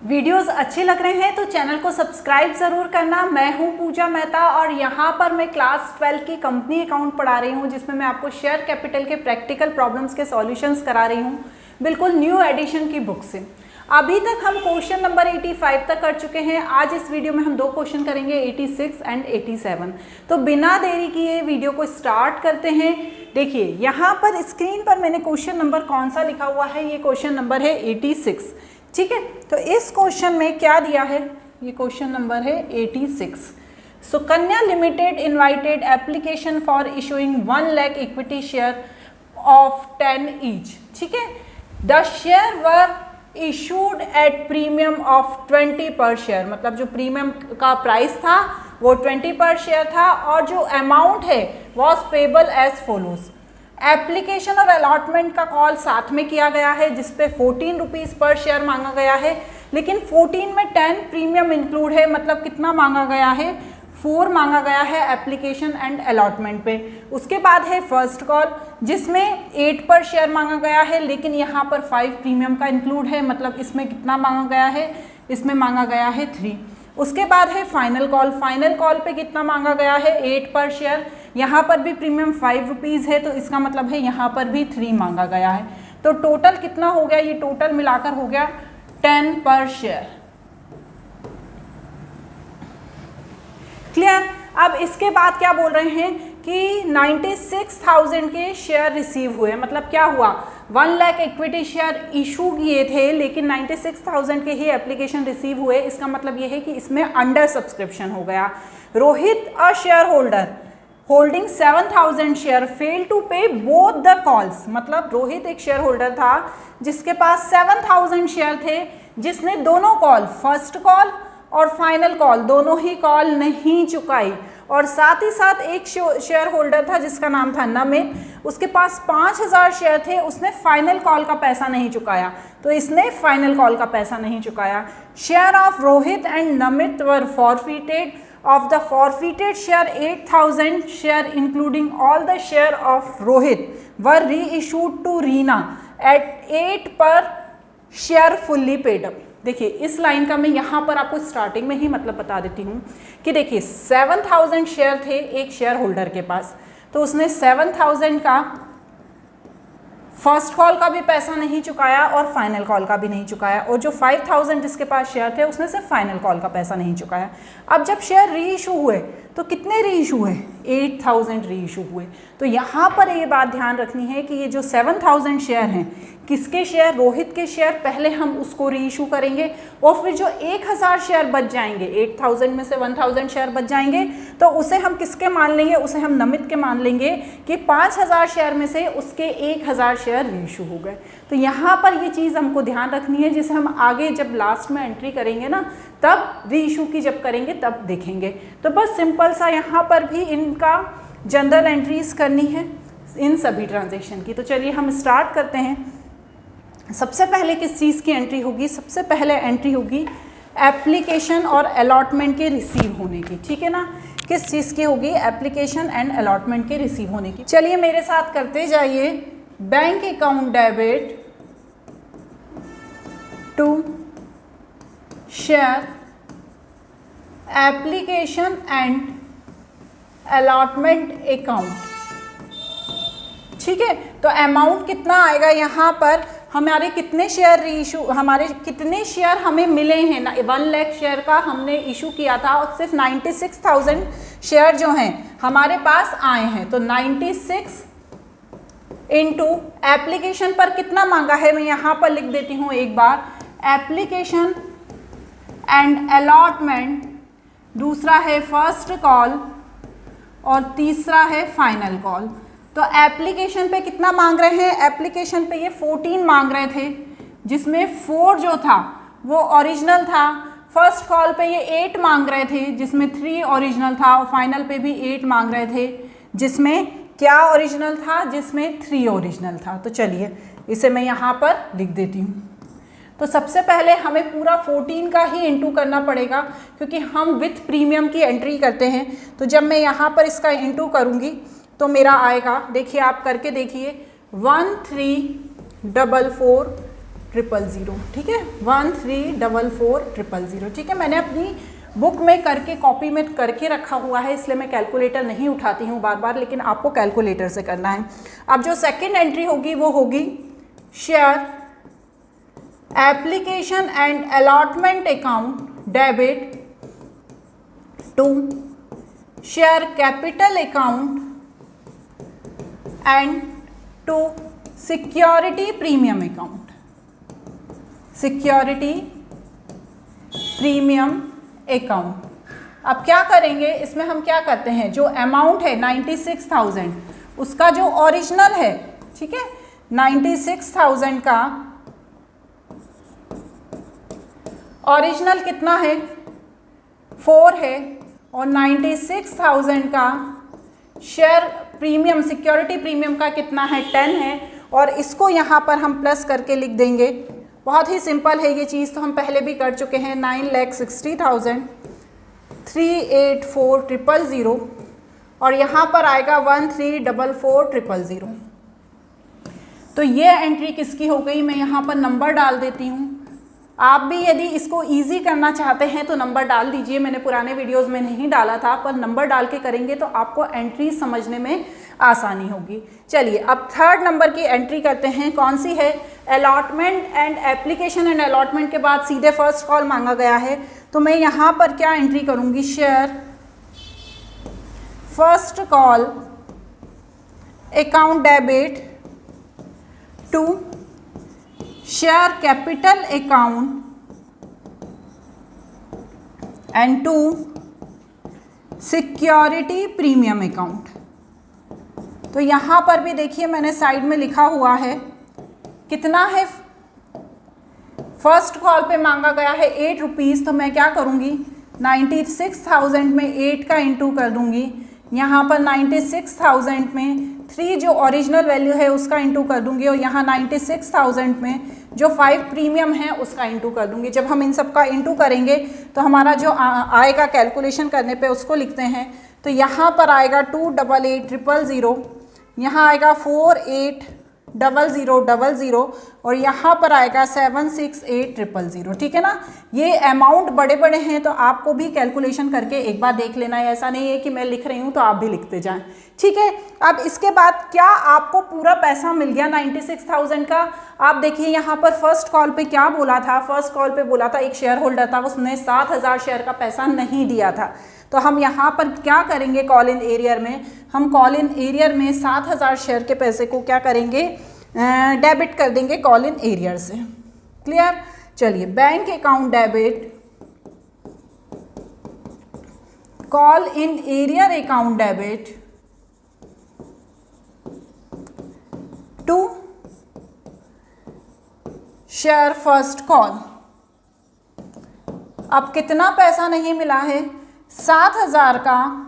Videos अच्छे लग रहे हैं तो चैनल को सब्सक्राइब ज़रूर करना। मैं हूं पूजा मेहता और यहां पर मैं क्लास 12 की कंपनी अकाउंट पढ़ा रही हूं, जिसमें मैं आपको शेयर कैपिटल के प्रैक्टिकल प्रॉब्लम्स के सॉल्यूशंस करा रही हूं, बिल्कुल न्यू एडिशन की बुक से। अभी तक हम क्वेश्चन नंबर 85 तक कर चुके हैं। आज इस वीडियो में हम दो क्वेश्चन करेंगे, 86 एंड 87। तो बिना देरी किए वीडियो को स्टार्ट करते हैं। देखिए यहाँ पर स्क्रीन पर मैंने क्वेश्चन नंबर कौन सा लिखा हुआ है, ये क्वेश्चन नंबर है 86। ठीक है, तो इस क्वेश्चन में क्या दिया है, ये क्वेश्चन नंबर है 86। Sukanya limited invited application for issuing 1 lakh equity share of 10 each. ठीक है, the share were issued at premium of 20 per share, मतलब जो प्रीमियम का प्राइस था वो 20 पर शेयर था और जो अमाउंट है was payable as follows. Application और अलॉटमेंट का कॉल साथ में किया गया है, जिसपे 14 रुपीज़ पर शेयर मांगा गया है, लेकिन 14 में 10 प्रीमियम इंक्लूड है, मतलब कितना मांगा गया है, 4 मांगा गया है एप्लीकेशन एंड अलॉटमेंट पे। उसके बाद है फर्स्ट कॉल, जिसमें 8 पर शेयर मांगा गया है, लेकिन यहाँ पर 5 प्रीमियम का इंक्लूड है, मतलब इसमें कितना मांगा गया है, इसमें मांगा गया है 3। उसके बाद है फाइनल कॉल। फाइनल कॉल पे कितना मांगा गया है, 8 पर शेयर, यहाँ पर भी प्रीमियम 5 रुपीज़ है, तो इसका मतलब है यहाँ पर भी 3 मांगा गया है। तो टोटल कितना हो गया, ये टोटल मिलाकर हो गया 10 पर शेयर। क्लियर। अब इसके बाद क्या बोल रहे हैं कि 96,000 के शेयर रिसीव हुए, मतलब क्या हुआ, 1 लाख इक्विटी शेयर इशू किए थे, लेकिन 96,000 के ही एप्लीकेशन रिसीव हुए। इसका मतलब ये है कि इसमें अंडर सब्सक्रिप्शन हो गया। Rohit a shareholder holding 7,000 share fail to pay both the calls, मतलब रोहित एक शेयर होल्डर था जिसके पास 7,000 शेयर थे, जिसने दोनों कॉल, फर्स्ट कॉल और फाइनल कॉल, दोनों ही कॉल नहीं चुकाई। और साथ ही साथ एक शेयर होल्डर था जिसका नाम था नमित, उसके पास 5,000 शेयर थे, उसने फाइनल कॉल का पैसा नहीं चुकाया, तो इसने फाइनल कॉल का पैसा नहीं चुकाया। Share of Rohit and Namit were forfeited. Of the forfeited share 8,000 share including all the share of Rohit were reissued to Reena eight 8 पर शेयर फुल्ली पेड अप। देखिए इस लाइन का मैं यहाँ पर आपको स्टार्टिंग में ही मतलब बता देती हूँ कि देखिए 7,000 शेयर थे एक शेयर होल्डर के पास, तो उसने 7,000 का फर्स्ट कॉल का भी पैसा नहीं चुकाया और फाइनल कॉल का भी नहीं चुकाया, और जो 5,000 जिसके पास शेयर थे उसने सिर्फ फाइनल कॉल का पैसा नहीं चुकाया। अब जब शेयर री इशू हुए तो कितने री इशू हुए, 8,000 री इशू हुए। तो यहाँ पर ये बात ध्यान रखनी है कि ये जो 7,000 शेयर हैं, किसके शेयर, रोहित के शेयर, पहले हम उसको री इशू करेंगे और फिर जो 1,000 शेयर बच जाएंगे, 8,000 में से 1,000 शेयर बच जाएंगे, तो उसे हम किसके मान लेंगे, उसे हम नमित के मान लेंगे कि 5,000 शेयर में से उसके 1,000 शेयर री इशू हो गए। तो यहाँ पर ये चीज़ हमको ध्यान रखनी है, जिसे हम आगे जब लास्ट में एंट्री करेंगे ना, तब री इशू की जब करेंगे तब देखेंगे। तो बस सिंपल सा यहाँ पर भी इनका जनरल एंट्रीज करनी है इन सभी ट्रांजेक्शन की। तो चलिए हम स्टार्ट करते हैं। सबसे पहले किस चीज़ की एंट्री होगी, सबसे पहले एंट्री होगी एप्लीकेशन और अलॉटमेंट के रिसीव होने की। ठीक है ना, किस चीज़ की होगी, एप्लीकेशन एंड अलॉटमेंट के रिसीव होने की। चलिए मेरे साथ करते जाइए। Bank account debit to share application and allotment account. ठीक है, तो अमाउंट कितना आएगा, यहाँ पर हमारे कितने शेयर रीइशू, हमारे कितने शेयर हमें मिले हैं ना, 1 लाख शेयर का हमने इशू किया था और सिर्फ 96,000 शेयर जो हैं हमारे पास आए हैं। तो 96 इंटू एप्लीकेशन पर कितना मांगा है, मैं यहाँ पर लिख देती हूँ एक बार, एप्लीकेशन एंड अलॉटमेंट, दूसरा है फर्स्ट कॉल और तीसरा है फाइनल कॉल। तो एप्लीकेशन पे कितना मांग रहे हैं, एप्लीकेशन पे ये 14 मांग रहे थे, जिसमें 4 जो था वो ओरिजिनल था। फर्स्ट कॉल पे ये 8 मांग रहे थे, जिसमें 3 ओरिजिनल था, और फाइनल पे भी 8 मांग रहे थे, जिसमें क्या ओरिजिनल था, जिसमें 3 ओरिजिनल था। तो चलिए इसे मैं यहाँ पर लिख देती हूँ। तो सबसे पहले हमें पूरा 14 का ही इंटू करना पड़ेगा, क्योंकि हम विथ प्रीमियम की एंट्री करते हैं। तो जब मैं यहाँ पर इसका इंटू करूँगी तो मेरा आएगा, देखिए आप करके देखिए, 1344 1300, ठीक है, 1344,000, ठीक है। मैंने अपनी बुक में करके, कॉपी में करके रखा हुआ है, इसलिए मैं कैलकुलेटर नहीं उठाती हूँ बार बार, लेकिन आपको कैलकुलेटर से करना है। अब जो सेकंड एंट्री होगी वो होगी share application and allotment account debit to share capital account and to security premium account, security premium account. अब क्या करेंगे, इसमें हम क्या करते हैं, जो अमाउंट है 96,000 उसका जो ओरिजिनल है, ठीक है, 96,000 का ओरिजिनल कितना है 4 है, और 96,000 का शेयर प्रीमियम, सिक्योरिटी प्रीमियम का कितना है 10 है, और इसको यहाँ पर हम प्लस करके लिख देंगे। बहुत ही सिंपल है ये चीज़, तो हम पहले भी कर चुके हैं। 9,60,000 384,000 और यहाँ पर आएगा 1344,000। तो ये एंट्री किसकी हो गई, मैं यहाँ पर नंबर डाल देती हूँ। आप भी यदि इसको इजी करना चाहते हैं तो नंबर डाल दीजिए, मैंने पुराने वीडियोस में नहीं डाला था, पर नंबर डाल के करेंगे तो आपको एंट्री समझने में आसानी होगी। चलिए अब थर्ड नंबर की एंट्री करते हैं, कौन सी है, allotment and application and allotment के बाद सीधे फर्स्ट कॉल मांगा गया है, तो मैं यहाँ पर क्या एंट्री करूँगी, share first call account debit to share capital account and to security premium account. तो यहाँ पर भी देखिए मैंने साइड में लिखा हुआ है, कितना है, फर्स्ट कॉल पे मांगा गया है 8 रुपीज़, तो मैं क्या करूँगी 96,000 में 8 का इंटू कर दूँगी, यहाँ पर 96,000 में 3 जो ओरिजिनल वैल्यू है उसका इंटू कर दूंगी, और यहाँ 96,000 में जो 5 प्रीमियम है उसका इंटू कर दूंगी। जब हम इन सब का इंटू करेंगे तो हमारा जो आएगा कैलकुलेशन करने पे उसको लिखते हैं, तो यहाँ पर आएगा 288,000, यहाँ आएगा 48,000 और यहाँ पर आएगा 768,000, ठीक है ना। ये अमाउंट बड़े बड़े हैं तो आपको भी कैलकुलेशन करके एक बार देख लेना है, ऐसा नहीं है कि मैं लिख रही हूँ तो आप भी लिखते जाएं, ठीक है। अब इसके बाद क्या आपको पूरा पैसा मिल गया 96,000 का। आप देखिए यहाँ पर फर्स्ट कॉल पे क्या बोला था, फर्स्ट कॉल पे बोला था एक शेयर होल्डर था, उसने 7,000 शेयर का पैसा नहीं दिया था, तो हम यहाँ पर क्या करेंगे, कॉल इन एरियर में हम कॉल इन एरियर में 7,000 शेयर के पैसे को क्या करेंगे, डेबिट कर देंगे कॉल इन एरियर से। क्लियर। चलिए bank account debit call in arrear account debit to share first call. अब कितना पैसा नहीं मिला है, 7,000 का,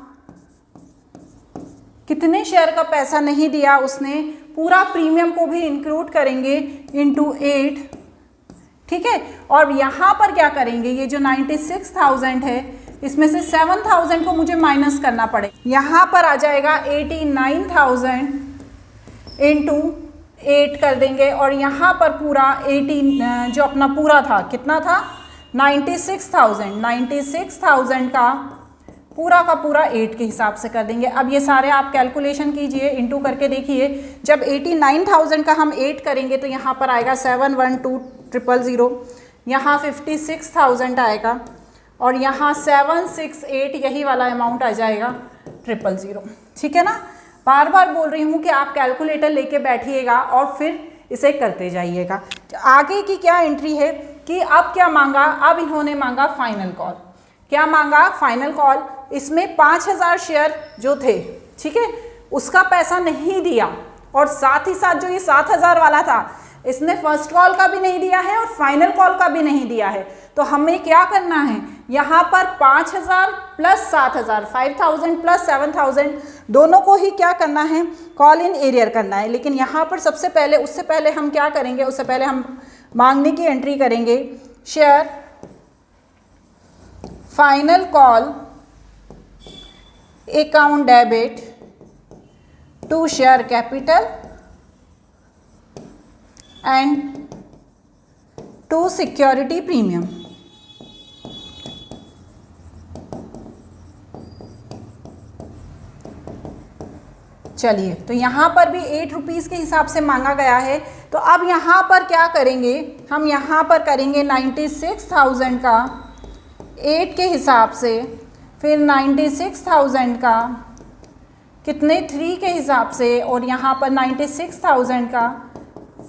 कितने शेयर का पैसा नहीं दिया उसने, पूरा प्रीमियम को भी इंक्लूड करेंगे इंटू 8, ठीक है। और यहाँ पर क्या करेंगे, ये जो 96,000 है इसमें से 7,000 को मुझे माइनस करना पड़े, यहाँ पर आ जाएगा 89,000 इंटू 8 कर देंगे, और यहाँ पर पूरा 18 जो अपना पूरा था, कितना था 96,000 का पूरा 8 के हिसाब से कर देंगे। अब ये सारे आप कैलकुलेशन कीजिए, इंटू करके देखिए, जब 89,000 का हम 8 करेंगे तो यहाँ पर आएगा 712,000, यहाँ 56,000 आएगा, और यहाँ 768 यही वाला अमाउंट आ जाएगा 000, ठीक है ना। बार बार बोल रही हूँ कि आप कैलकुलेटर लेके बैठिएगा और फिर इसे करते जाइएगा। आगे की क्या एंट्री है कि अब क्या मांगा, अब इन्होंने मांगा फाइनल कॉल। क्या मांगा, फाइनल कॉल। इसमें 5,000 शेयर जो थे, ठीक है, उसका पैसा नहीं दिया, और साथ ही साथ जो ये 7,000 वाला था इसने फर्स्ट कॉल का भी नहीं दिया है और फाइनल कॉल का भी नहीं दिया है। तो हमें क्या करना है, यहाँ पर 5,000 प्लस 7,000, 5,000 प्लस 7,000 दोनों को ही क्या करना है, कॉल इन एरियर करना है। लेकिन यहाँ पर सबसे पहले, उससे पहले हम क्या करेंगे, उससे पहले हम मांगने की एंट्री करेंगे, share final call account debit to share capital and to security premium. चलिए, तो यहाँ पर भी 8 रुपीज़ के हिसाब से मांगा गया है। तो अब यहाँ पर क्या करेंगे, हम यहाँ पर करेंगे 96,000 का 8 के हिसाब से, फिर 96,000 का कितने 3 के हिसाब से, और यहाँ पर 96,000 का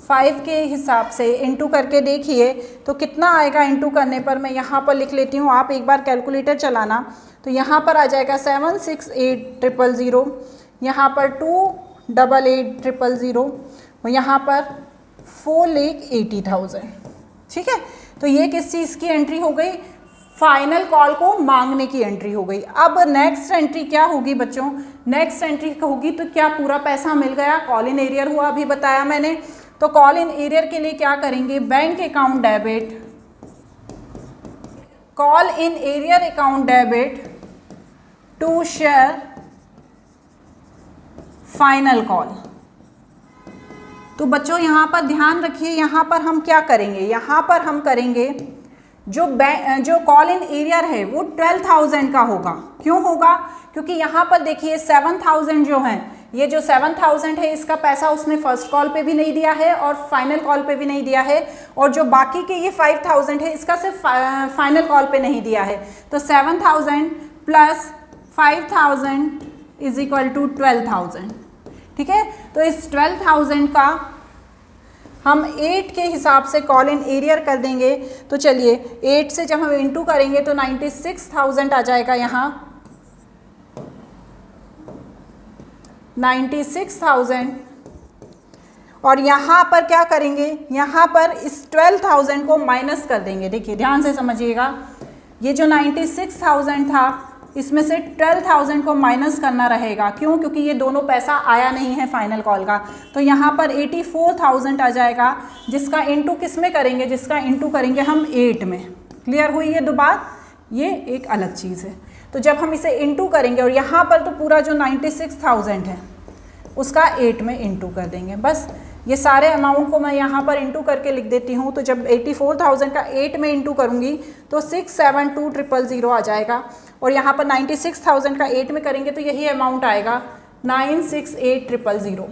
5 के हिसाब से इंटू करके देखिए तो कितना आएगा। इंटू करने पर मैं यहाँ पर लिख लेती हूँ, आप एक बार कैलकुलेटर चलाना। तो यहाँ पर आ जाएगा 768,000, यहाँ पर 288,000 और यहाँ पर 4,80,000। ठीक है, तो ये किस चीज़ की एंट्री हो गई, फाइनल कॉल को मांगने की एंट्री हो गई। अब नेक्स्ट एंट्री क्या होगी बच्चों, नेक्स्ट एंट्री होगी तो क्या पूरा पैसा मिल गया, कॉल इन एरियर हुआ, अभी बताया मैंने। तो कॉल इन एरियर के लिए क्या करेंगे, bank account debit, call in arrear account debit to share final call. तो बच्चों यहाँ पर ध्यान रखिए, यहाँ पर हम क्या करेंगे, यहाँ पर हम करेंगे जो कॉल इन एरियर है वो 12,000 का होगा। क्यों होगा, क्योंकि यहाँ पर देखिए 7,000 जो है, ये जो 7,000 है इसका पैसा उसने फर्स्ट कॉल पे भी नहीं दिया है और फाइनल कॉल पे भी नहीं दिया है, और जो बाकी के ये 5,000 है इसका सिर्फ फाइनल कॉल पे नहीं दिया है। तो 7,000 प्लस 5,000 इज इक्वल टू 12,000। ठीक है, तो इस 12,000 का हम 8 के हिसाब से कॉल इन एरियर कर देंगे। तो चलिए 8 से जब हम इंटू करेंगे तो 96,000 आ जाएगा यहाँ, 96,000। और यहाँ पर क्या करेंगे, यहाँ पर इस 12,000 को माइनस कर देंगे। देखिए ध्यान से समझिएगा, ये जो 96,000 था इसमें से 12,000 को माइनस करना रहेगा। क्यों, क्योंकि ये दोनों पैसा आया नहीं है फाइनल कॉल का। तो यहाँ पर 84,000 आ जाएगा, जिसका इंटू किस में करेंगे, जिसका इंटू करेंगे हम 8 में। क्लियर हुई ये दो बात, ये एक अलग चीज़ है। तो जब हम इसे इंटू करेंगे और यहाँ पर तो पूरा जो 96,000 है उसका 8 में इंटू कर देंगे। बस ये सारे अमाउंट को मैं यहाँ पर इंटू करके लिख देती हूँ। तो जब 84,000 का 8 में इंटू करूँगी तो 672,000 आ जाएगा, और यहाँ पर 96,000 का 8 में करेंगे तो यही अमाउंट आएगा 968,000।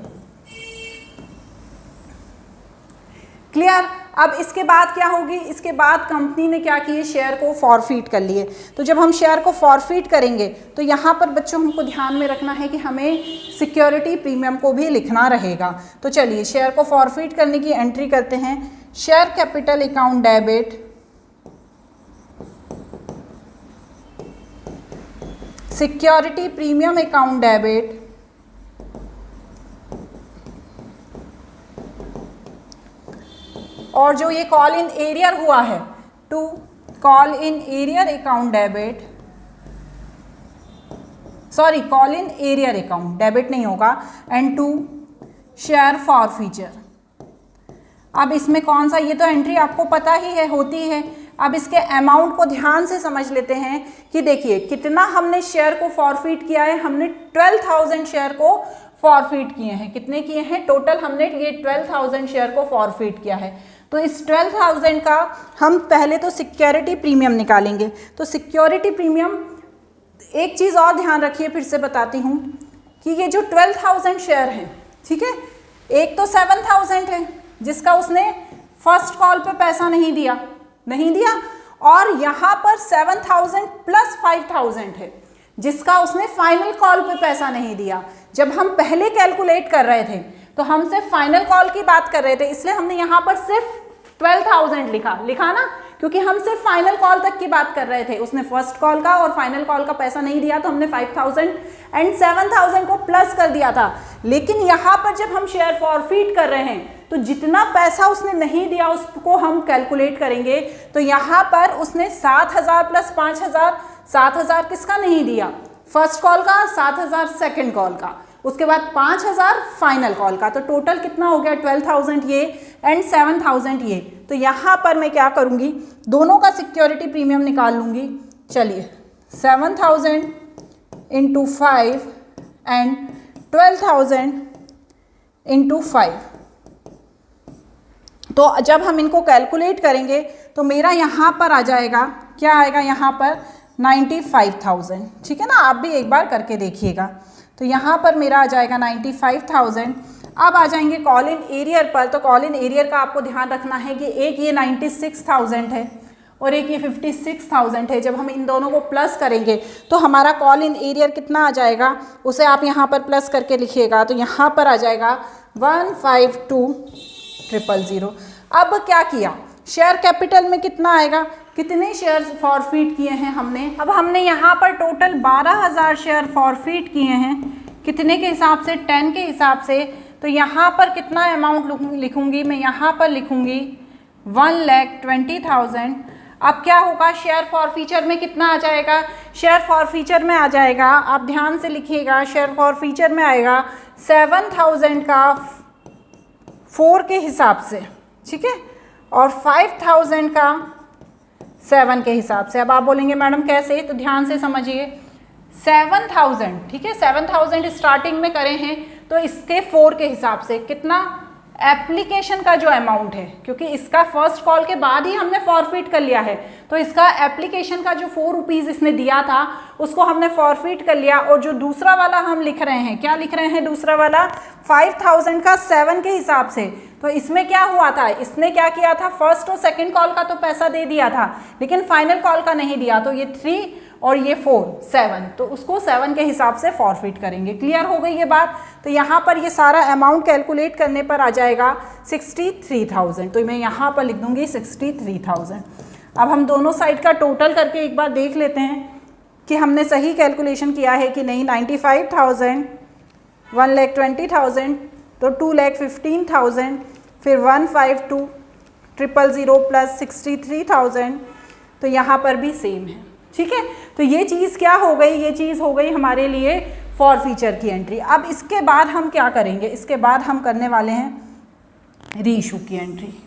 क्लियर। अब इसके बाद क्या होगी, इसके बाद कंपनी ने क्या किए, शेयर को फॉरफीट कर लिए। तो जब हम शेयर को फॉरफीट करेंगे तो यहाँ पर बच्चों हमको ध्यान में रखना है कि हमें सिक्योरिटी प्रीमियम को भी लिखना रहेगा। तो चलिए शेयर को फॉरफीट करने की एंट्री करते हैं। Share capital account debit security premium account debit और जो ये कॉल इन एरियर हुआ है to call in arrear account debit, sorry call in arrear account debit नहीं होगा, एंड टू शेयर फॉरफीचर। अब इसमें कौन सा, ये तो एंट्री आपको पता ही है होती है। अब इसके अमाउंट को ध्यान से समझ लेते हैं कि देखिए कितना हमने शेयर को फॉरफीट किया है। हमने 12,000 शेयर को फॉरफीट किए हैं। कितने किए हैं टोटल, हमने ये 12,000 शेयर को फॉरफीट किया है। तो इस 12,000 का हम पहले तो सिक्योरिटी प्रीमियम निकालेंगे। तो सिक्योरिटी प्रीमियम, एक चीज़ और ध्यान रखिए, फिर से बताती हूँ कि ये जो 12,000 शेयर हैं, ठीक है, एक तो 7,000 है जिसका उसने फर्स्ट कॉल पे पैसा नहीं दिया, और यहाँ पर 7,000 प्लस 5,000 है जिसका उसने फाइनल कॉल पे पैसा नहीं दिया। जब हम पहले कैलकुलेट कर रहे थे तो हम सिर्फ फाइनल कॉल की बात कर रहे थे, इसलिए हमने यहाँ पर सिर्फ 12,000 लिखा ना, क्योंकि हम सिर्फ फाइनल कॉल तक की बात कर रहे थे। उसने फर्स्ट कॉल का और फाइनल कॉल का पैसा नहीं दिया तो हमने 5,000 एंड 7,000 को प्लस कर दिया था। लेकिन यहाँ पर जब हम शेयर फॉरफीट कर रहे हैं तो जितना पैसा उसने नहीं दिया उसको हम कैलकुलेट करेंगे। तो यहाँ पर उसने 7,000 प्लस 5,000, 7,000 किसका नहीं दिया, फर्स्ट कॉल का, 7,000 सेकेंड कॉल का, उसके बाद 5,000 फाइनल कॉल का। तो टोटल कितना हो गया, 12,000 ये एंड 7,000 ये। तो यहाँ पर मैं क्या करूँगी, दोनों का सिक्योरिटी प्रीमियम निकाल लूँगी। चलिए 7,000 इंटू 5 एंड 12,000 इंटू 5, तो जब हम इनको कैलकुलेट करेंगे तो मेरा यहाँ पर आ जाएगा, क्या आएगा यहाँ पर 95,000। ठीक है ना, आप भी एक बार करके देखिएगा। तो यहाँ पर मेरा आ जाएगा 95,000। अब आ जाएंगे कॉल इन एरियर पर। तो कॉल इन एरियर का आपको ध्यान रखना है कि एक ये 96,000 है और एक ये 56,000 है। जब हम इन दोनों को प्लस करेंगे तो हमारा कॉल इन एरियर कितना आ जाएगा, उसे आप यहाँ पर प्लस करके लिखिएगा। तो यहाँ पर आ जाएगा 152,000। अब क्या किया, शेयर कैपिटल में कितना आएगा, कितने शेयर फॉरफिट किए हैं हमने। अब हमने यहाँ पर टोटल 12,000 शेयर फॉरफिट किए हैं, कितने के हिसाब से, 10 के हिसाब से। तो यहाँ पर कितना अमाउंट लिखूँगी मैं, यहाँ पर लिखूँगी 1,20,000। अब क्या होगा, शेयर फॉरफीचर में कितना आ जाएगा, शेयर फॉरफीचर में आ जाएगा, आप ध्यान से लिखिएगा, शेयर फॉरफीचर में आएगा 7,000 का 4 के हिसाब से, ठीक है, और 5,000 का 7 के हिसाब से। अब आप बोलेंगे मैडम कैसे, तो ध्यान से समझिए। 7,000, ठीक है, 7,000 स्टार्टिंग में करे हैं तो इसके 4 के हिसाब से कितना, एप्लीकेशन का जो अमाउंट है, क्योंकि इसका फर्स्ट कॉल के बाद ही हमने फॉरफिट कर लिया है, तो इसका एप्लीकेशन का जो 4 रुपीज़ इसने दिया था उसको हमने फॉरफिट कर लिया। और जो दूसरा वाला हम लिख रहे हैं, क्या लिख रहे हैं, दूसरा वाला 5,000 का 7 के हिसाब से। तो इसमें क्या हुआ था, इसने क्या किया था, फर्स्ट और सेकंड कॉल का तो पैसा दे दिया था लेकिन फाइनल कॉल का नहीं दिया। तो ये 3 और ये 4, 7, तो उसको 7 के हिसाब से फॉरफिट करेंगे। क्लियर हो गई ये बात। तो यहाँ पर ये सारा अमाउंट कैलकुलेट करने पर आ जाएगा 63,000। तो मैं यहाँ पर लिख दूंगी 63,000। अब हम दोनों साइड का टोटल करके एक बार देख लेते हैं कि हमने सही कैलकुलेशन किया है कि नहीं। 95,000, 1,20,000, तो 2,15,000, फिर 152,000 प्लस 63,000, तो यहाँ पर भी सेम है। ठीक है, तो ये चीज़ क्या हो गई, ये चीज़ हो गई हमारे लिए फॉरफीचर की एंट्री। अब इसके बाद हम क्या करेंगे, इसके बाद हम करने वाले हैं री इशू की एंट्री।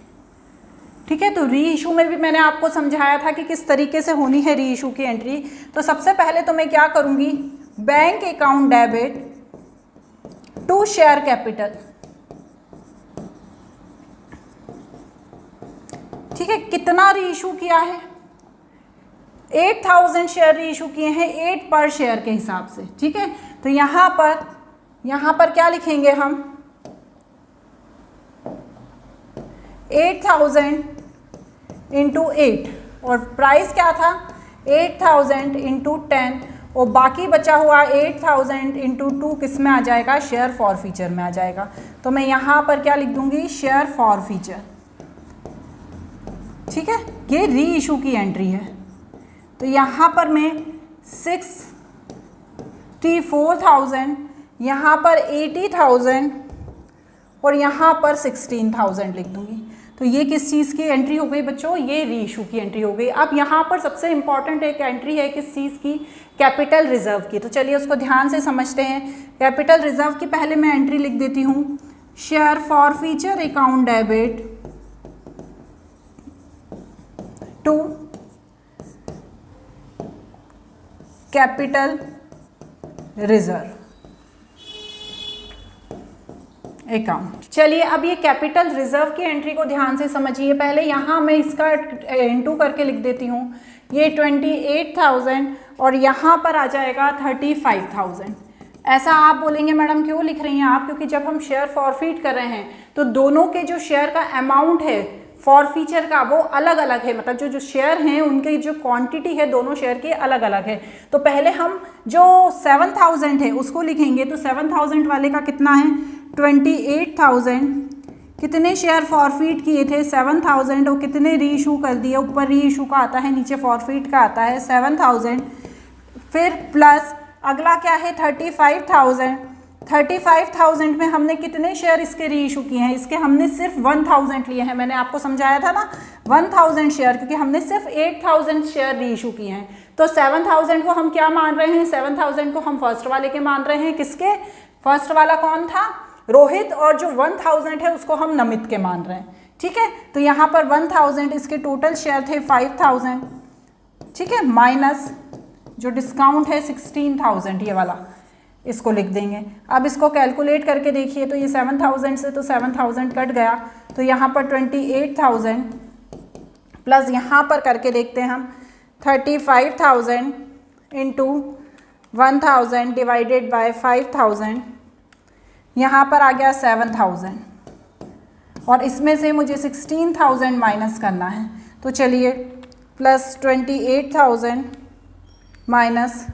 ठीक है, तो री इशू में भी मैंने आपको समझाया था कि किस तरीके से होनी है री इशू की एंट्री। तो सबसे पहले तो मैं क्या करूँगी, bank account debit to share capital. ठीक है, कितना री इशू किया है, 8,000 शेयर री इशू किए हैं 8 पर शेयर के हिसाब से। ठीक है, तो यहाँ पर क्या लिखेंगे हम, 8,000 इंटू 8, और प्राइस क्या था 8,000 इंटू 10, और बाकी बचा हुआ 8,000 इंटू 2 किस में आ जाएगा, शेयर फॉरफीचर में आ जाएगा। तो मैं यहाँ पर क्या लिख दूंगी, शेयर फॉरफीचर। ठीक है, ये री इशू की एंट्री है। तो यहाँ पर मैं 64,000, यहाँ पर 80,000 और यहाँ पर 16,000 लिख दूंगी। तो ये किस चीज़ की एंट्री हो गई बच्चों, ये री इशू की एंट्री हो गई। अब यहाँ पर सबसे इंपॉर्टेंट एक एंट्री है किस चीज़ की, कैपिटल रिजर्व की। तो चलिए उसको ध्यान से समझते हैं। कैपिटल रिजर्व की पहले मैं एंट्री लिख देती हूँ, share forfeiture account debit to capital reserve account. चलिए अब ये कैपिटल रिजर्व की एंट्री को ध्यान से समझिए। पहले यहाँ मैं इसका इंटू करके लिख देती हूँ, ये 28,000 और यहाँ पर आ जाएगा 35,000। ऐसा आप बोलेंगे मैडम क्यों लिख रही हैं आप, क्योंकि जब हम शेयर फॉरफिट कर रहे हैं तो दोनों के जो शेयर का अमाउंट है फॉरफीचर का वो अलग अलग है, मतलब जो शेयर हैं उनकी जो क्वांटिटी है दोनों शेयर की अलग अलग है। तो पहले हम जो 7,000 है उसको लिखेंगे। तो 7,000 वाले का कितना है, 28,000। कितने शेयर फॉरफिट किए थे, 7,000, और कितने री इशू कर दिए, ऊपर री इशू का आता है नीचे फॉरफिट का आता है 7,000। फिर प्लस अगला क्या है 35,000। 35,000 में हमने कितने शेयर इसके री इशू किए हैं, इसके हमने सिर्फ 1,000 लिए हैं। मैंने आपको समझाया था ना 1,000 शेयर, क्योंकि हमने सिर्फ 8,000 शेयर री इशू किए हैं। तो 7,000 को हम क्या मान रहे हैं, 7,000 को हम फर्स्ट वाले के मान रहे हैं। किसके, फर्स्ट वाला कौन था, रोहित, और जो 1,000 है उसको हम नमित के मान रहे हैं। ठीक है, तो यहाँ पर 1,000 इसके टोटल शेयर थे 5,000। ठीक है, माइनस जो डिस्काउंट है 16,000 ये वाला, इसको लिख देंगे। अब इसको कैलकुलेट करके देखिए तो ये 7,000 से तो 7,000 कट गया, तो तो यहाँ पर 28,000 प्लस यहाँ पर करके देखते हैं हम 35,000 इंटू 1,000 डिवाइडेड बाय 5,000, यहाँ पर आ गया 7,000 और इसमें से मुझे 16,000 माइनस करना है। तो चलिए प्लस 28,000 माइनस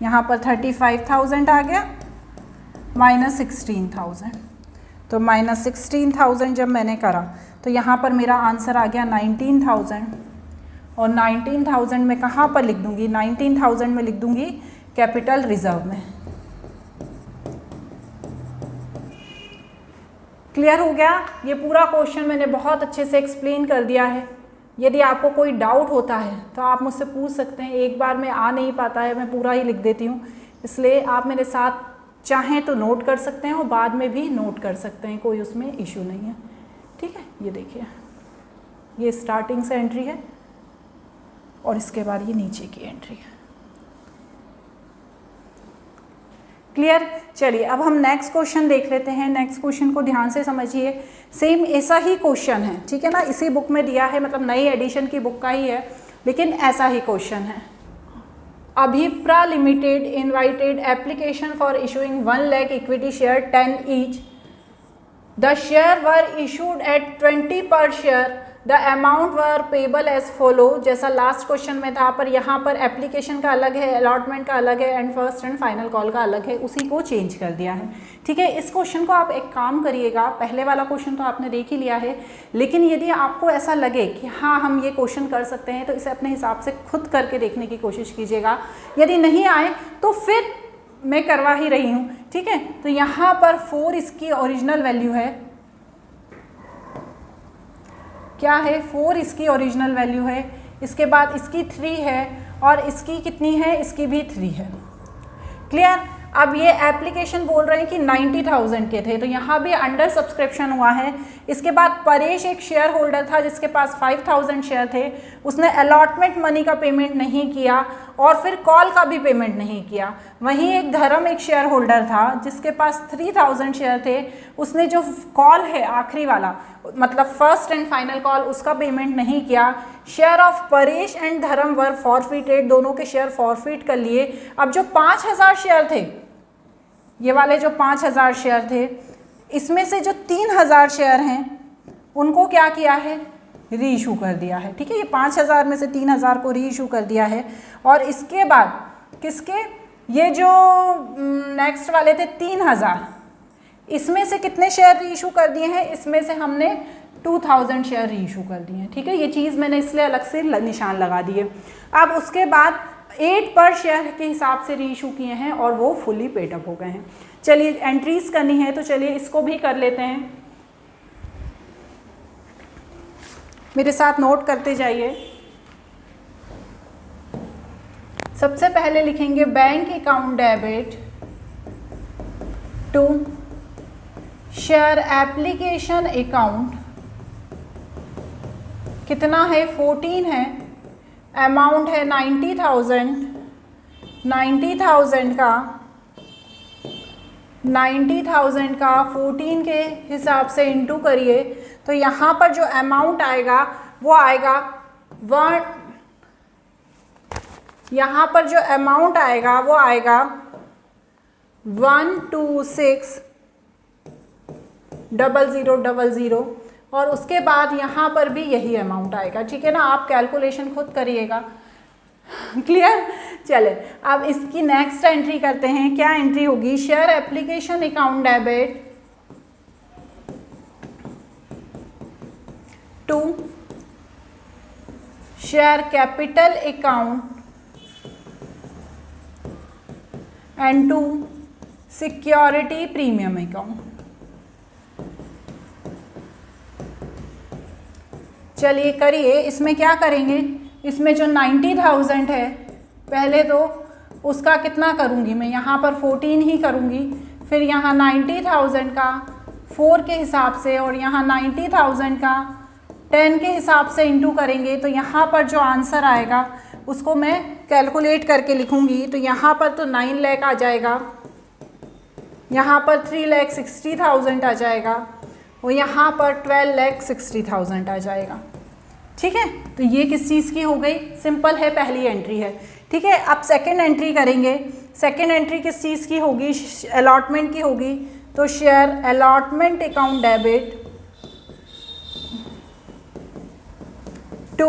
यहाँ पर 35,000 आ गया माइनस 16,000। तो माइनस 16,000 जब मैंने करा तो यहाँ पर मेरा आंसर आ गया 19,000 और 19,000 में कहाँ पर लिख दूँगी, 19,000 में लिख दूँगी कैपिटल रिजर्व में। क्लियर हो गया? ये पूरा क्वेश्चन मैंने बहुत अच्छे से एक्सप्लेन कर दिया है। यदि आपको कोई डाउट होता है तो आप मुझसे पूछ सकते हैं। एक बार में आ नहीं पाता है, मैं पूरा ही लिख देती हूँ, इसलिए आप मेरे साथ चाहें तो नोट कर सकते हैं और बाद में भी नोट कर सकते हैं, कोई उसमें इशू नहीं है। ठीक है, ये देखिए, ये स्टार्टिंग से एंट्री है और इसके बाद ये नीचे की एंट्री है। क्लियर? चलिए अब हम नेक्स्ट क्वेश्चन देख लेते हैं। नेक्स्ट क्वेश्चन को ध्यान से समझिए। सेम ऐसा ही क्वेश्चन है, ठीक है ना, इसी बुक में दिया है, मतलब नई एडिशन की बुक का ही है, लेकिन ऐसा ही क्वेश्चन है। Abhipra limited invited application for issuing 1 lakh equity share 10 each. The share were issued at 20 per share. The amount were payable as follow. जैसा लास्ट क्वेश्चन में था, पर यहाँ पर एप्लीकेशन का अलग है, अलॉटमेंट का अलग है and first and final call का अलग है, उसी को चेंज कर दिया है। ठीक है, इस क्वेश्चन को आप एक काम करिएगा, पहले वाला क्वेश्चन तो आपने देख ही लिया है, लेकिन यदि आपको ऐसा लगे कि हाँ हम ये क्वेश्चन कर सकते हैं तो इसे अपने हिसाब से खुद करके देखने की कोशिश कीजिएगा। यदि नहीं आए तो फिर मैं करवा ही रही हूँ। ठीक है, तो यहाँ पर 4 इसकी ओरिजिनल वैल्यू है। क्या है? 4 इसकी ओरिजिनल वैल्यू है। इसके बाद इसकी 3 है और इसकी कितनी है? इसकी भी 3 है। क्लियर? अब ये एप्लीकेशन बोल रहे हैं कि 90,000 के थे, तो यहाँ भी अंडर सब्सक्रिप्शन हुआ है। इसके बाद परेश एक शेयर होल्डर था जिसके पास 5,000 शेयर थे, उसने अलॉटमेंट मनी का पेमेंट नहीं किया और फिर कॉल का भी पेमेंट नहीं किया। वहीं एक धर्म एक शेयर होल्डर था जिसके पास 3,000 शेयर थे, उसने जो कॉल है आखिरी वाला, मतलब फर्स्ट एंड फाइनल कॉल, उसका पेमेंट नहीं किया। शेयर ऑफ परेश एंड धर्म वर फॉरफिटेड, दोनों के शेयर फॉरफिट कर लिए। अब जो 5,000 शेयर थे, ये वाले जो 5,000 शेयर थे, इसमें से जो 3,000 शेयर हैं उनको क्या किया है? री इशू कर दिया है। ठीक है, ये 5,000 में से 3,000 को री इशू कर दिया है। और इसके बाद किसके? ये जो नेक्स्ट वाले थे 3,000, इसमें से कितने शेयर री इशू कर दिए हैं? इसमें से हमने 2,000 शेयर री इशू कर दिए हैं। ठीक है, ये चीज़ मैंने इसलिए अलग से निशान लगा दिए। अब उसके बाद 8 पर शेयर के हिसाब से री इशू किए हैं और वो फुली पेड अप हो गए हैं। चलिए एंट्रीज करनी है, तो चलिए इसको भी कर लेते हैं, मेरे साथ नोट करते जाइए। सबसे पहले लिखेंगे bank account debit to share application account, कितना है? 14 है। अमाउंट है 90,000। 90,000 का 14 के हिसाब से इंटू करिए, तो यहाँ पर जो अमाउंट आएगा वो आएगा 126,000,000 और उसके बाद यहाँ पर भी यही अमाउंट आएगा। ठीक है ना, आप कैलकुलेशन खुद करिएगा। क्लियर? चले अब इसकी नेक्स्ट एंट्री करते हैं। क्या एंट्री होगी? Share application account debit to share capital account and to security premium account. चलिए करिए। इसमें क्या करेंगे? इसमें जो 90,000 है, पहले तो उसका कितना करूँगी मैं? यहाँ पर 14 ही करूँगी, फिर यहाँ 90,000 का 4 के हिसाब से और यहाँ 90,000 का 10 के हिसाब से इंटू करेंगे, तो यहाँ पर जो आंसर आएगा उसको मैं कैलकुलेट करके लिखूँगी। तो यहाँ पर तो 9 लाख आ जाएगा, यहाँ पर 3,60,000 आ जाएगा और यहाँ पर 12,60,000 आ जाएगा। ठीक है, तो ये किस चीज़ की हो गई, सिंपल है, पहली एंट्री है। ठीक है, अब सेकंड एंट्री करेंगे। सेकंड एंट्री किस चीज़ की होगी, अलॉटमेंट की होगी। तो share allotment account debit to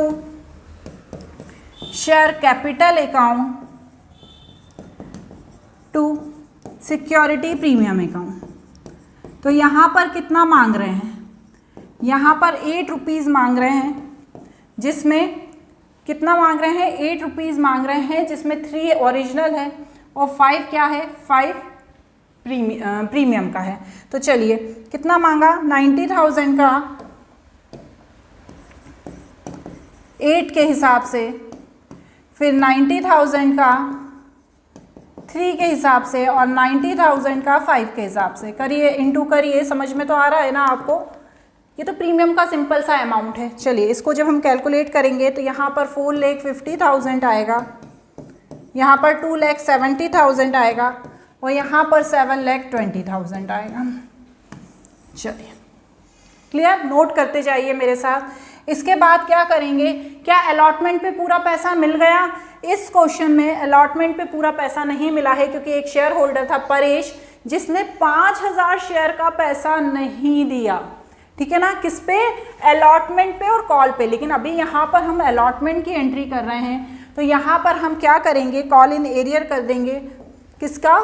share capital account to security premium account. तो यहाँ पर कितना मांग रहे हैं, यहाँ पर 8 रुपीज़ मांग रहे हैं, जिसमें कितना मांग रहे हैं, 8 रुपीज़ मांग रहे हैं, जिसमें 3 ओरिजिनल है और 5 क्या है, 5 प्रीमियम का है। तो चलिए कितना मांगा, 90,000 का 8 के हिसाब से, फिर 90,000 का 3 के हिसाब से और 90,000 का 5 के हिसाब से। करिए, इंटू करिए, समझ में तो आ रहा है ना आपको। ये तो प्रीमियम का सिंपल सा अमाउंट है। चलिए इसको जब हम कैलकुलेट करेंगे तो यहाँ पर 4,50,000 आएगा, यहाँ पर 2,70,000 आएगा और यहाँ पर 7,20,000 आएगा। चलिए क्लियर, नोट करते जाइए मेरे साथ। इसके बाद क्या करेंगे, क्या अलॉटमेंट पे पूरा पैसा मिल गया? इस क्वेश्चन में अलॉटमेंट पे पूरा पैसा नहीं मिला है, क्योंकि एक शेयर होल्डर था परेश, जिसने 5,000 शेयर का पैसा नहीं दिया। ठीक है ना, किस पे, अलॉटमेंट पे और कॉल पे। लेकिन अभी यहाँ पर हम अलॉटमेंट की एंट्री कर रहे हैं, तो यहाँ पर हम क्या करेंगे, कॉल इन एरियर कर देंगे, किसका,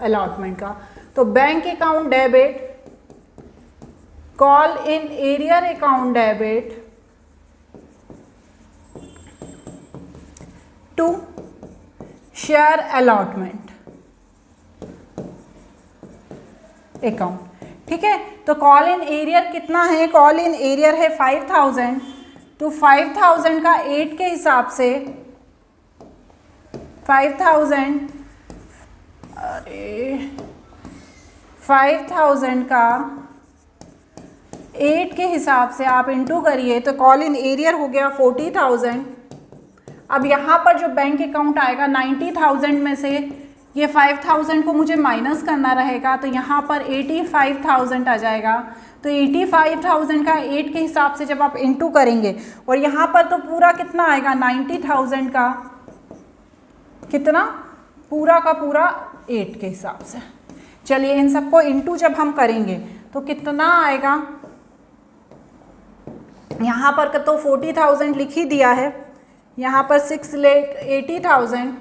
अलॉटमेंट का। तो bank account debit, call in arrear account debit to share allotment account. ठीक है, तो कॉल इन एरियर कितना है, कॉल इन एरियर है 5,000। तो 5,000 का 8 के हिसाब से 5,000, अरे 5,000 का 8 के हिसाब से आप इंटू करिए, तो कॉल इन एरियर हो गया 40,000। अब यहाँ पर जो बैंक अकाउंट आएगा 90,000 में से ये 5,000 को मुझे माइनस करना रहेगा, तो यहाँ पर 85,000 आ जाएगा। तो 85,000 का 8 के हिसाब से जब आप इंटू करेंगे, और यहाँ पर तो पूरा कितना आएगा, 90,000 का कितना, पूरा का पूरा 8 के हिसाब से। चलिए इन सबको इंटू जब हम करेंगे तो कितना आएगा, यहाँ पर तो 40,000 लिख ही दिया है, यहाँ पर 6,80,000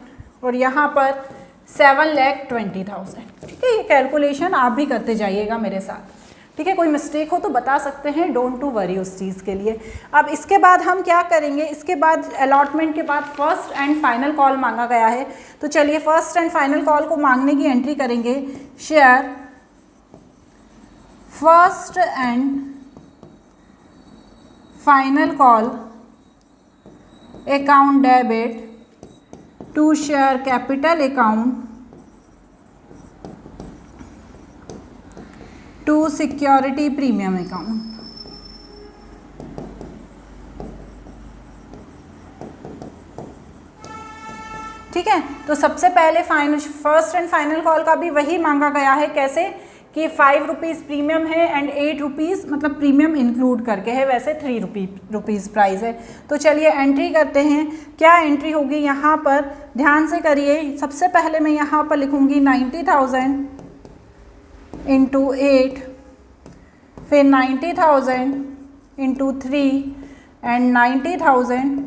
और यहाँ पर 7,20,000। ठीक है, ये कैलकुलेशन आप भी करते जाइएगा मेरे साथ। ठीक है, कोई मिस्टेक हो तो बता सकते हैं, डोंट टू वरी उस चीज़ के लिए। अब इसके बाद हम क्या करेंगे, इसके बाद अलॉटमेंट के बाद फर्स्ट एंड फाइनल कॉल मांगा गया है। तो चलिए फर्स्ट एंड फाइनल कॉल को मांगने की एंट्री करेंगे। Share first and final call account debit to share capital account to security premium account. ठीक है, तो सबसे पहले फर्स्ट एंड फाइनल कॉल का भी वही मांगा गया है। कैसे कि 5 रुपीज़ प्रीमियम है एंड 8 रुपीज़ मतलब प्रीमियम इंक्लूड करके है, वैसे 3 रुपीज़ प्राइस है। तो चलिए एंट्री करते हैं। क्या एंट्री होगी यहाँ पर, ध्यान से करिए। सबसे पहले मैं यहाँ पर लिखूँगी 90,000 इंटू 8, फिर 90,000 इंटू 3 एंड 90,000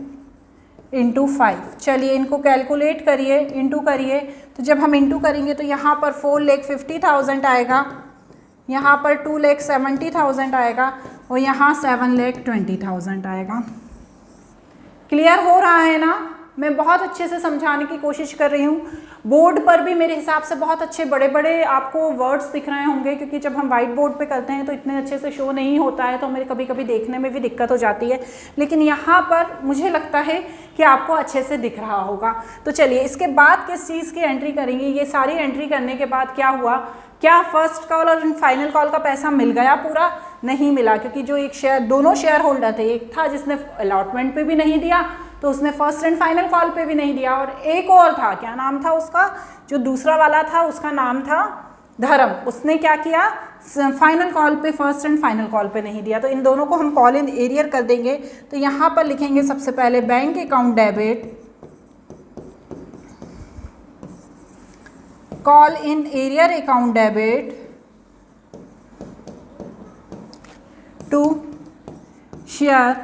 इंटू 5। चलिए इनको कैलकुलेट करिए, इंटू करिए। तो जब हम इंटू करेंगे तो यहाँ पर 4,50,000 आएगा, यहाँ पर 2,70,000 आएगा और यहाँ 7,20,000 आएगा। क्लियर हो रहा है ना? मैं बहुत अच्छे से समझाने की कोशिश कर रही हूँ। बोर्ड पर भी मेरे हिसाब से बहुत अच्छे बड़े बड़े आपको वर्ड्स दिख रहे होंगे, क्योंकि जब हम वाइट बोर्ड पे करते हैं तो इतने अच्छे से शो नहीं होता है, तो मेरे कभी कभी देखने में भी दिक्कत हो जाती है। लेकिन यहाँ पर मुझे लगता है कि आपको अच्छे से दिख रहा होगा। तो चलिए इसके बाद किस चीज़ की एंट्री करेंगे। ये सारी एंट्री करने के बाद क्या हुआ, क्या फर्स्ट कॉल और फाइनल कॉल का पैसा मिल गया? पूरा नहीं मिला, क्योंकि जो एक शेयर, दोनों शेयर होल्डर थे, एक था जिसने अलॉटमेंट पे भी नहीं दिया, तो उसने फर्स्ट एंड फाइनल कॉल पे भी नहीं दिया, और एक और था, क्या नाम था उसका, जो दूसरा वाला था उसका नाम था धर्म, उसने क्या किया, फाइनल कॉल पे फर्स्ट एंड फाइनल कॉल पे नहीं दिया, तो इन दोनों को हम कॉल इन एरियर कर देंगे। तो यहाँ पर लिखेंगे सबसे पहले bank account debit, call in arrear account debit to share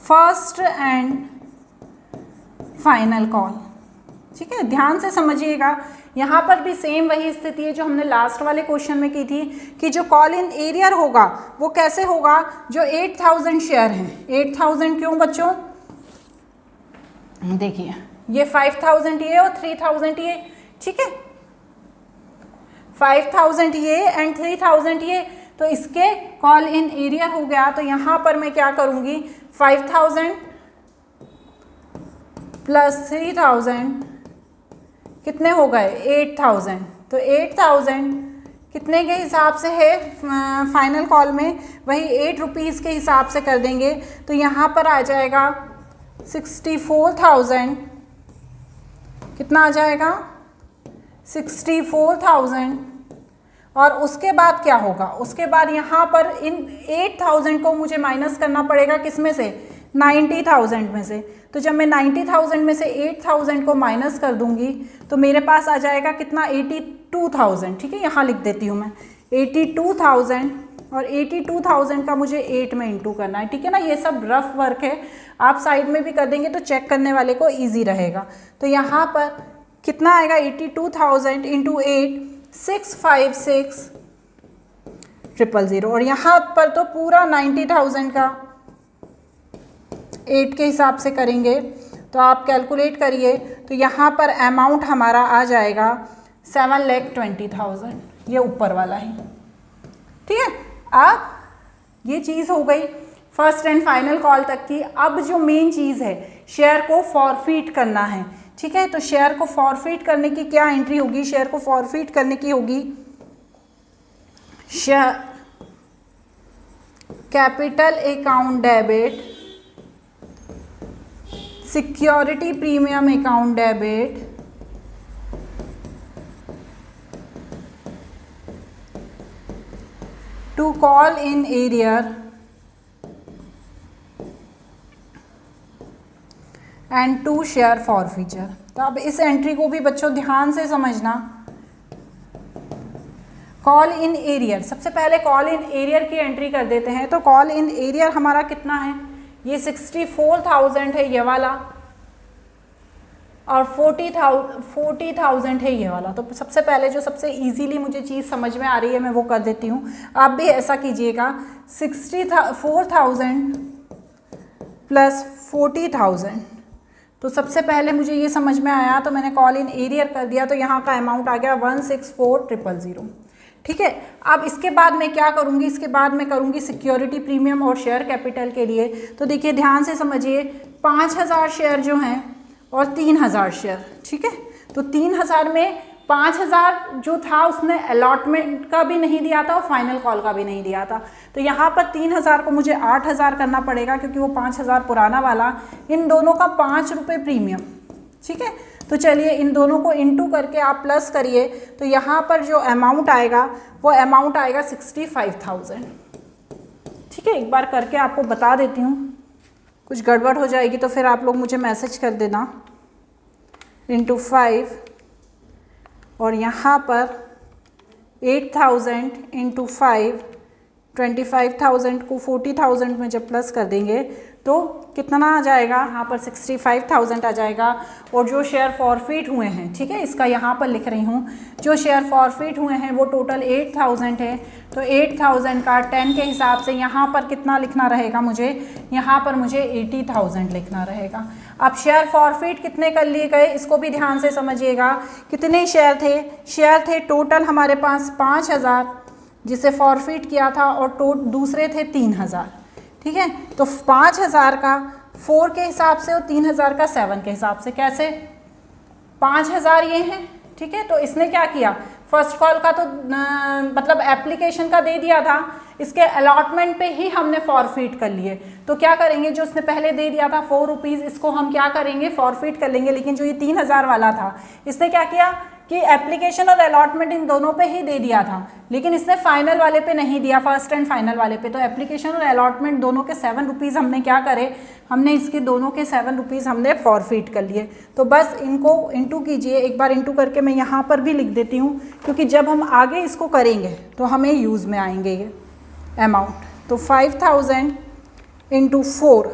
first and final call. ठीक है, ध्यान से समझिएगा, यहाँ पर भी सेम वही स्थिति है जो हमने लास्ट वाले क्वेश्चन में की थी कि जो कॉल इन एरियर होगा वो कैसे होगा, जो 8000 शेयर हैं, 8000 क्यों बच्चों, देखिए ये 5000 ये और 3000 ये, ठीक है, 5000 ये एंड 3000 ये, तो इसके कॉल इन एरियर हो गया। तो यहाँ पर मैं क्या करूँगी, 5000 प्लस 3000 कितने हो गए, 8000। तो 8000 कितने के हिसाब से है फाइनल कॉल में, वही 8 रुपीज़ के हिसाब से कर देंगे। तो यहाँ पर आ जाएगा 64,000, कितना आ जाएगा 64,000। और उसके बाद क्या होगा, उसके बाद यहाँ पर इन 8000 को मुझे माइनस करना पड़ेगा, किस में से, 90,000 में से। तो जब मैं 90,000 में से 8000 को माइनस कर दूंगी तो मेरे पास आ जाएगा कितना, 82,000। ठीक है, यहाँ लिख देती हूँ मैं 82,000, और 82,000 का मुझे 8 में इंटू करना है। ठीक है ना, ये सब रफ वर्क है, आप साइड में भी कर देंगे तो चेक करने वाले को ईजी रहेगा। तो यहाँ पर कितना आएगा, 82,000 इंटू 8, 656,000, और यहाँ पर तो पूरा 90,000 का 8 के हिसाब से करेंगे। तो आप कैलकुलेट करिए, तो यहाँ पर अमाउंट हमारा आ जाएगा 7,20,000, ये ऊपर वाला है। ठीक है, अब ये चीज़ हो गई फर्स्ट एंड फाइनल कॉल तक की। अब जो मेन चीज़ है, शेयर को फॉरफिट करना है। ठीक है, तो शेयर को फॉरफिट करने की क्या एंट्री होगी, शेयर को फॉरफिट करने की होगी share capital account debit, security premium account debit, to call in arrear and to share forfeiture. तो अब इस एंट्री को भी बच्चों ध्यान से समझना। कॉल इन एरियर, सबसे पहले कॉल इन एरियर की एंट्री कर देते हैं। तो कॉल इन एरियर हमारा कितना है, ये 64,000 है ये वाला, और 40,000 है ये वाला। तो सबसे पहले जो सबसे इजीली मुझे चीज़ समझ में आ रही है मैं वो कर देती हूँ, आप भी ऐसा कीजिएगा। 64,000 प्लस 40,000, तो सबसे पहले मुझे ये समझ में आया तो मैंने कॉल इन एरियर कर दिया, तो यहाँ का अमाउंट आ गया 164,000। ठीक है, अब इसके बाद मैं क्या करूँगी, इसके बाद मैं करूँगी सिक्योरिटी प्रीमियम और शेयर कैपिटल के लिए। तो देखिए ध्यान से समझिए, 5,000 शेयर जो हैं और 3,000 शेयर। ठीक है, तो 3,000 में 5,000 जो था उसने अलॉटमेंट का भी नहीं दिया था और फाइनल कॉल का भी नहीं दिया था। तो यहाँ पर 3,000 को मुझे 8,000 करना पड़ेगा, क्योंकि वो 5,000 पुराना वाला, इन दोनों का 5 रुपये प्रीमियम। ठीक है, तो चलिए इन दोनों को इंटू करके आप प्लस करिए, तो यहाँ पर जो अमाउंट आएगा वो अमाउंट आएगा 65,000। ठीक है, एक बार करके आपको बता देती हूँ, कुछ गड़बड़ हो जाएगी तो फिर आप लोग मुझे मैसेज कर देना। इंटू 5, और यहाँ पर 8,000 इंटू 5, 25,000 को 40,000 में जब प्लस कर देंगे तो कितना आ जाएगा, यहाँ पर 65,000 आ जाएगा। और जो शेयर फॉरफिट हुए हैं, ठीक है, इसका यहाँ पर लिख रही हूँ, जो शेयर फॉरफिट हुए हैं वो टोटल 8,000 है। तो 8,000 का 10 के हिसाब से यहाँ पर कितना लिखना रहेगा मुझे, यहाँ पर मुझे 80,000 लिखना रहेगा। अब शेयर फॉरफिट कितने कर लिए गए, इसको भी ध्यान से समझिएगा। कितने शेयर थे, शेयर थे टोटल हमारे पास 5,000 जिसे फॉरफिट किया था, और दूसरे थे 3,000। ठीक है, तो 5,000 का 4 के हिसाब से और 3,000 का 7 के हिसाब से। कैसे, 5,000 ये हैं, ठीक है, तो इसने क्या किया, फर्स्ट कॉल का तो मतलब एप्लीकेशन का दे दिया था, इसके अलॉटमेंट पे ही हमने फॉरफिट कर लिए। तो क्या करेंगे, जो इसने पहले दे दिया था 4 रुपीज़, इसको हम क्या करेंगे, फॉरफिट कर लेंगे। लेकिन जो ये 3,000 वाला था, इसने क्या किया, कि एप्लीकेशन और अलॉटमेंट इन दोनों पे ही दे दिया था, लेकिन इसने फाइनल वाले पे नहीं दिया, फर्स्ट एंड फाइनल वाले पे। तो एप्लीकेशन और अलॉटमेंट दोनों के 7 रुपीज़ हमने क्या करे, हमने इसके दोनों के 7 रुपीज़ हमने फॉरफिट कर लिए। तो बस इनको इंटू कीजिए, एक बार इंटू करके मैं यहाँ पर भी लिख देती हूँ, क्योंकि जब हम आगे इसको करेंगे तो हमें यूज़ में आएंगे ये अमाउंट। तो 5000 इंटू 4,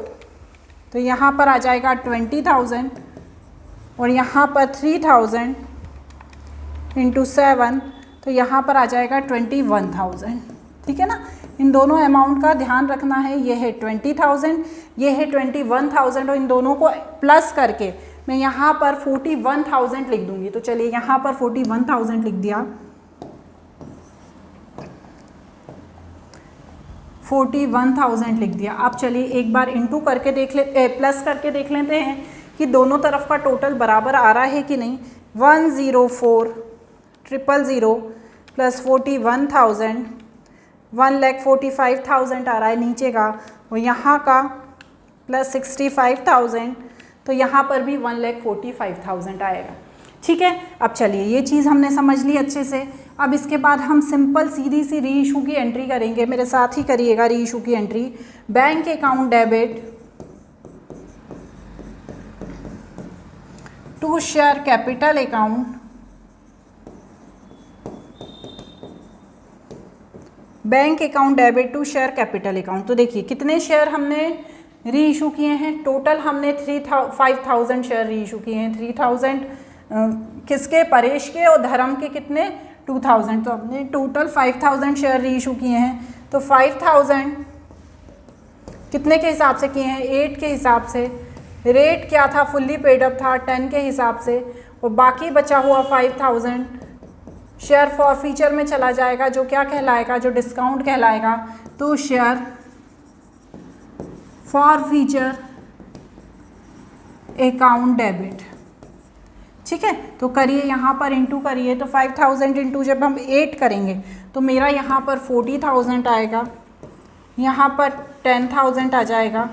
तो यहाँ पर आ जाएगा 20,000, और यहाँ पर 3000 इंटू 7, तो यहाँ पर आ जाएगा 21,000। ठीक है ना, इन दोनों अमाउंट का ध्यान रखना है। ये है 20,000, ये है 21,000, और इन दोनों को प्लस करके मैं यहाँ पर 41,000 लिख दूँगी। तो चलिए यहाँ पर 41,000 लिख दिया, 41,000 लिख दिया। अब चलिए एक बार इंटू करके देख ले, प्लस करके देख लेते हैं कि दोनों तरफ का टोटल बराबर आ रहा है कि नहीं। 104,000 प्लस 41,000, 1,45,000 आ रहा है नीचे का, और यहाँ का प्लस 65,000, तो यहाँ पर भी 1,45,000 आएगा। ठीक है, अब चलिए ये चीज़ हमने समझ ली अच्छे से। अब इसके बाद हम सिंपल सीधी सी री इशू की एंट्री करेंगे, मेरे साथ ही करिएगा री इशू की entry. Bank account debit to share capital account, bank account debit to share capital account. तो देखिए कितने शेयर हमने री इशू किए हैं, टोटल हमने 5,000 शेयर री इशू किए हैं। 3,000 किसके, परेश के, और धर्म के कितने, 2,000। तो हमने टोटल 5,000 शेयर री इशू किए हैं। तो 5,000 कितने के हिसाब से किए हैं, 8 के हिसाब से। रेट क्या था, फुल्ली पेड अप था, 10 के हिसाब से। और बाकी बचा हुआ 5,000 शेयर फॉर फीचर में चला जाएगा, जो क्या कहलाएगा, जो डिस्काउंट कहलाएगा। तो share forfeiture account debit. ठीक है, तो करिए यहाँ पर इंटू करिए। तो 5,000 इंटू जब हम 8 करेंगे तो मेरा यहाँ पर 40,000 आएगा, यहाँ पर 10,000 आ जाएगा,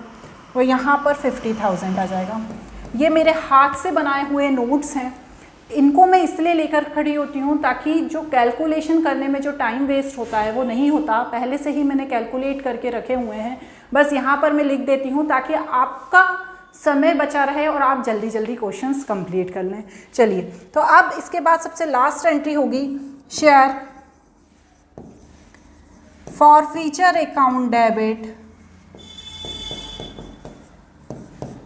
और यहाँ पर 50,000 आ जाएगा। ये मेरे हाथ से बनाए हुए नोट्स हैं, इनको मैं इसलिए लेकर खड़ी होती हूँ ताकि जो कैलकुलेशन करने में जो टाइम वेस्ट होता है वो नहीं होता। पहले से ही मैंने कैलकुलेट करके रखे हुए हैं, बस यहाँ पर मैं लिख देती हूँ ताकि आपका समय बचा रहे और आप जल्दी जल्दी क्वेश्चंस कंप्लीट कर लें। चलिए, तो अब इसके बाद सबसे लास्ट एंट्री होगी share forfeiture account debit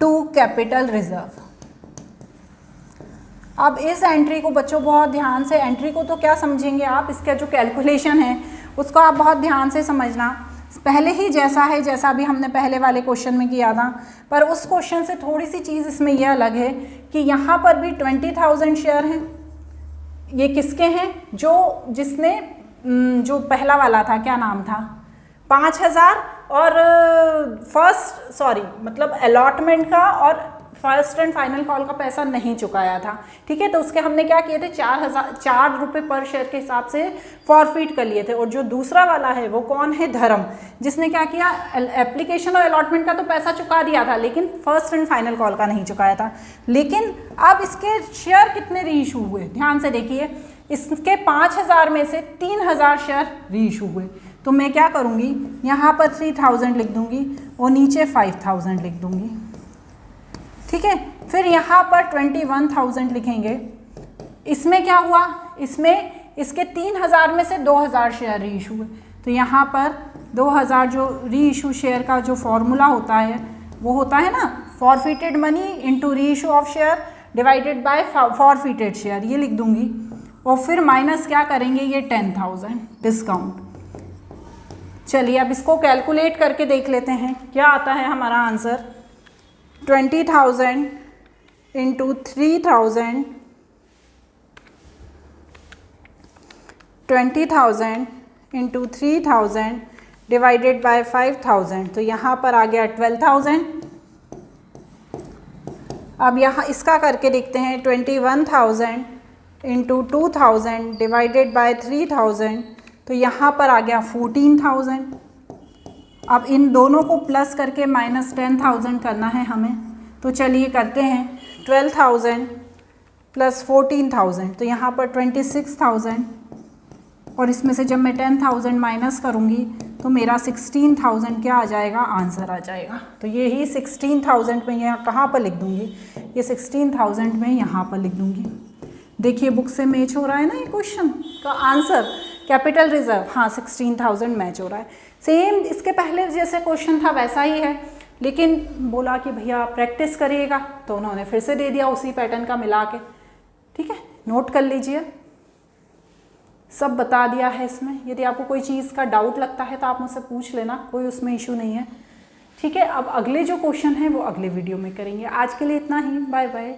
to capital reserve. अब इस एंट्री को बच्चों बहुत ध्यान से, एंट्री को तो क्या समझेंगे आप, इसका जो कैलकुलेशन है उसको आप बहुत ध्यान से समझना। पहले ही जैसा है जैसा भी हमने पहले वाले क्वेश्चन में किया था, पर उस क्वेश्चन से थोड़ी सी चीज़ इसमें यह अलग है कि यहाँ पर भी 20,000 शेयर हैं। ये किसके हैं, जो जिसने जो पहला वाला था, क्या नाम था, 5,000 और मतलब अलॉटमेंट का और फर्स्ट एंड फाइनल कॉल का पैसा नहीं चुकाया था। ठीक है, तो उसके हमने क्या किए थे, 4 रुपये पर शेयर के हिसाब से फॉरफिट कर लिए थे। और जो दूसरा वाला है वो कौन है, धर्म, जिसने क्या किया, एप्लीकेशन और अलॉटमेंट का तो पैसा चुका दिया था लेकिन फर्स्ट एंड फाइनल कॉल का नहीं चुकाया था। लेकिन अब इसके शेयर कितने री इशू हुए, ध्यान से देखिए, इसके 5,000 में से 3,000 शेयर री इशू हुए। तो मैं क्या करूँगी, यहाँ पर 3,000 लिख दूँगी और नीचे 5,000 लिख दूँगी। ठीक है, फिर यहाँ पर 21,000 लिखेंगे। इसमें क्या हुआ, इसमें इसके 3,000 में से 2,000 शेयर री इशू हुए। तो यहाँ पर 2,000 जो री इशू शेयर का जो फॉर्मूला होता है वो होता है ना, फॉरफिटेड मनी इंटू री issue of share divided by forfeited share, ये लिख दूंगी। और फिर माइनस क्या करेंगे, ये 10,000 डिस्काउंट। चलिए अब इसको कैलकुलेट करके देख लेते हैं क्या आता है हमारा answer. 20,000 into 3,000, 20,000 into 3,000 divided by 5,000, तो यहाँ पर आ गया 12,000। अब यहाँ इसका करके देखते हैं, 21,000 इंटू 2,000 डिवाइडेड बाय 3,000, तो यहाँ पर आ गया 14,000। अब इन दोनों को प्लस करके माइनस 10,000 करना है हमें, तो चलिए करते हैं। 12,000 प्लस 14,000, तो यहाँ पर 26,000, और इसमें से जब मैं 10,000 माइनस करूँगी तो मेरा 16,000 क्या आ जाएगा, आंसर आ जाएगा। तो ये ही 16,000 में यहाँ कहाँ पर लिख दूँगी, ये 16,000 में यहाँ पर लिख दूँगी। देखिए बुक से मैच हो रहा है ना ये क्वेश्चन का आंसर, कैपिटल रिजर्व, हाँ 16,000 मैच हो रहा है। सेम इसके पहले जैसे क्वेश्चन था वैसा ही है, लेकिन बोला कि भैया प्रैक्टिस करिएगा, तो उन्होंने फिर से दे दिया उसी पैटर्न का मिला के। ठीक है, नोट कर लीजिए, सब बता दिया है इसमें। यदि आपको कोई चीज़ का डाउट लगता है तो आप मुझसे पूछ लेना, कोई उसमें इशू नहीं है। ठीक है, अब अगले जो क्वेश्चन है वो अगले वीडियो में करेंगे। आज के लिए इतना ही, बाय बाय।